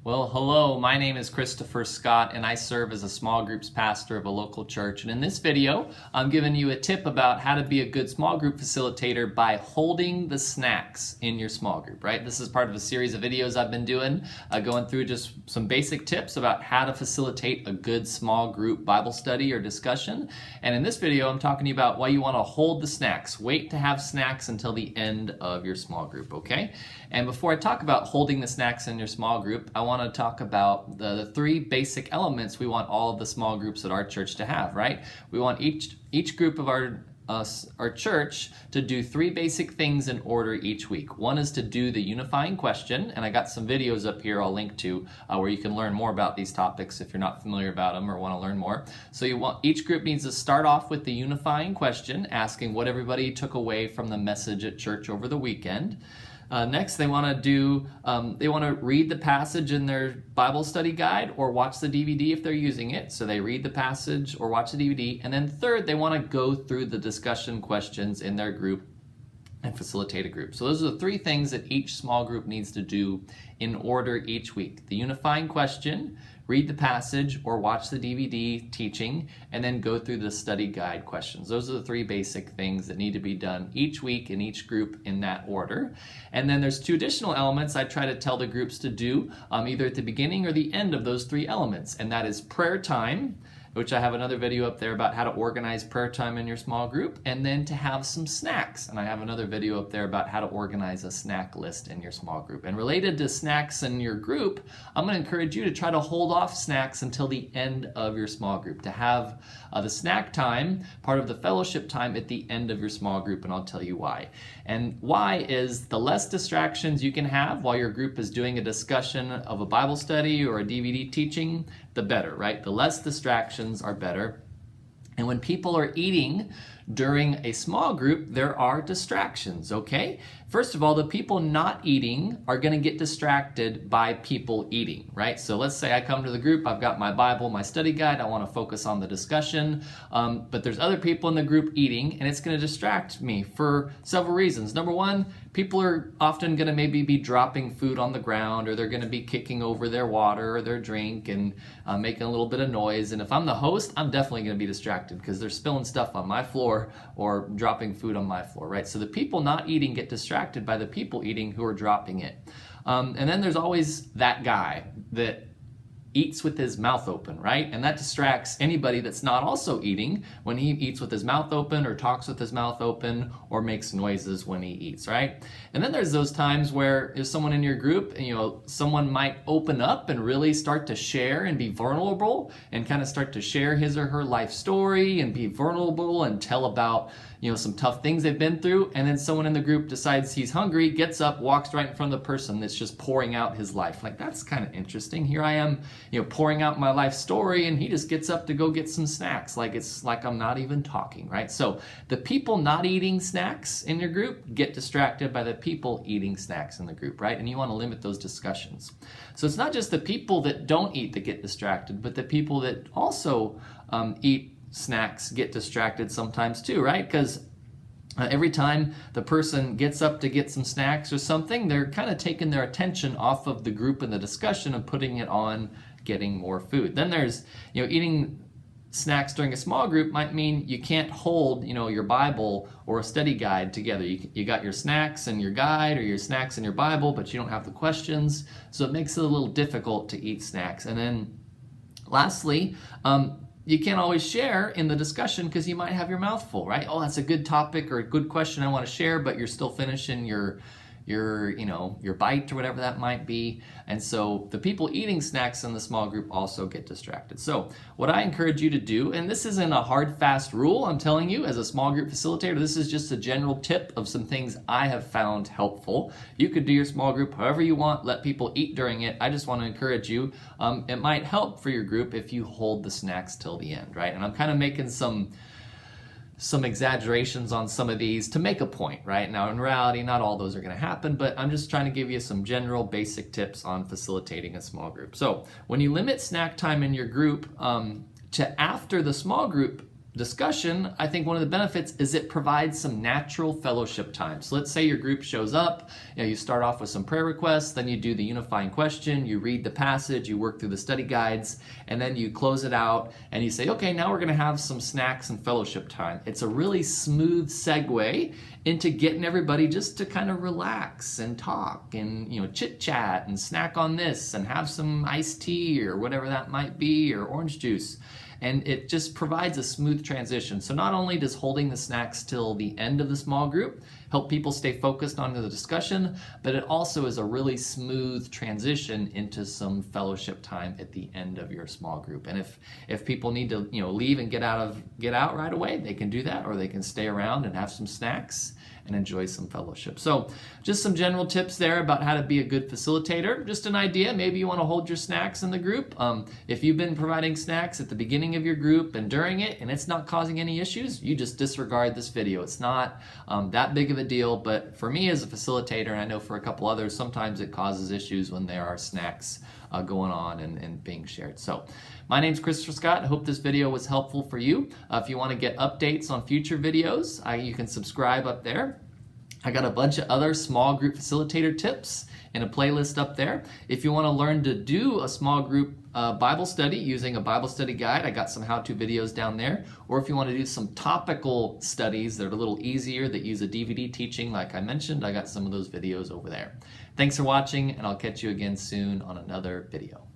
Well, hello, my name is Christopher Scott and I serve as a small groups pastor of a local church. And in this video, I'm giving you a tip about how to be a good small group facilitator by holding the snacks in your small group, right? This is part of a series of videos I've been doing, going through just some basic tips about how to facilitate a good small group Bible study or discussion. And in this video, I'm talking to you about why you want to hold the snacks. Wait to have snacks until the end of your small group, okay? And before I talk about holding the snacks in your small group, I want to talk about the three basic elements we want all of the small groups at our church to have, right? We want each group of our church to do three basic things in order each week. One is to do the unifying question, and I got some videos up here I'll link to where you can learn more about these topics if you're not familiar about them or want to learn more. So each group needs to start off with the unifying question, asking what everybody took away from the message at church over the weekend. Next, they want to read the passage in their Bible study guide or watch the DVD if they're using it. So they read the passage or watch the DVD. And then third, they want to go through the discussion questions in their group and facilitate a group. So those are the three things that each small group needs to do in order each week. The unifying question, read the passage or watch the DVD teaching, and then go through the study guide questions. Those are the three basic things that need to be done each week in each group in that order. And then there's two additional elements I try to tell the groups to do either at the beginning or the end of those three elements, and that is prayer time, which I have another video up there about how to organize prayer time in your small group, and then to have some snacks. And I have another video up there about how to organize a snack list in your small group. And related to snacks in your group, I'm going to encourage you to try to hold off snacks until the end of your small group, to have the snack time, part of the fellowship time, at the end of your small group, and I'll tell you why. And why is the less distractions you can have while your group is doing a discussion of a Bible study or a DVD teaching, the better, right? The less distractions are better. And when people are eating during a small group, there are distractions, okay? First of all, the people not eating are going to get distracted by people eating, right? So let's say I come to the group, I've got my Bible, my study guide, I want to focus on the discussion, but there's other people in the group eating, and it's going to distract me for several reasons. Number one, people are often going to maybe be dropping food on the ground, or they're going to be kicking over their water or their drink and making a little bit of noise. And if I'm the host, I'm definitely going to be distracted because they're spilling stuff on my floor or dropping food on my floor, right? So the people not eating get distracted by the people eating who are dropping it. And then there's always that guy that eats with his mouth open, right? And that distracts anybody that's not also eating when he eats with his mouth open or talks with his mouth open or makes noises when he eats, right? And then there's those times where there's someone in your group and, someone might open up and really start to share and be vulnerable and kind of start to share his or her life story and be vulnerable and tell about, some tough things they've been through. And then someone in the group decides he's hungry, gets up, walks right in front of the person that's just pouring out his life. Like, that's kind of interesting. Here I am, pouring out my life story, and he just gets up to go get some snacks. Like, it's like I'm not even talking, right? So the people not eating snacks in your group get distracted by the people eating snacks in the group, right? And you want to limit those discussions. So it's not just the people that don't eat that get distracted, but the people that also eat snacks get distracted sometimes too, right? Because every time the person gets up to get some snacks or something, they're kind of taking their attention off of the group and the discussion and putting it on getting more food. Then there's, eating snacks during a small group might mean you can't hold, your Bible or a study guide together. You got your snacks and your guide, or your snacks and your Bible, but you don't have the questions. So it makes it a little difficult to eat snacks. And then lastly, you can't always share in the discussion because you might have your mouth full, right? Oh, that's a good topic or a good question I want to share, but you're still finishing your bite or whatever that might be. And so the people eating snacks in the small group also get distracted. So what I encourage you to do, and this isn't a hard, fast rule, I'm telling you, as a small group facilitator, this is just a general tip of some things I have found helpful. You could do your small group however you want, let people eat during it. I just want to encourage you. It might help for your group if you hold the snacks till the end, right? And I'm kind of making some exaggerations on some of these to make a point, right? Now, in reality, not all those are going to happen, but I'm just trying to give you some general basic tips on facilitating a small group. So when you limit snack time in your group to after the small group discussion, I think one of the benefits is it provides some natural fellowship time. So let's say your group shows up, you start off with some prayer requests, then you do the unifying question, you read the passage, you work through the study guides, and then you close it out and you say, okay, now we're going to have some snacks and fellowship time. It's a really smooth segue into getting everybody just to kind of relax and talk and chit chat and snack on this and have some iced tea or whatever that might be, or orange juice. And it just provides a smooth transition. So not only does holding the snacks till the end of the small group help people stay focused on the discussion, but it also is a really smooth transition into some fellowship time at the end of your small group. And if people need to leave and get out right away, they can do that, or they can stay around and have some snacks and enjoy some fellowship. So just some general tips there about how to be a good facilitator. Just an idea, maybe you want to hold your snacks in the group. If you've been providing snacks at the beginning of your group and during it, and it's not causing any issues, you just disregard this video. It's not that big of a deal, but for me as a facilitator, and I know for a couple others, sometimes it causes issues when there are snacks going on and being shared. So my name's Christopher Scott. I hope this video was helpful for you. If you want to get updates on future videos, you can subscribe up there. I got a bunch of other small group facilitator tips in a playlist up there. If you want to learn to do a small group Bible study using a Bible study guide, I got some how-to videos down there. Or if you want to do some topical studies that are a little easier, that use a DVD teaching like I mentioned, I got some of those videos over there. Thanks for watching, and I'll catch you again soon on another video.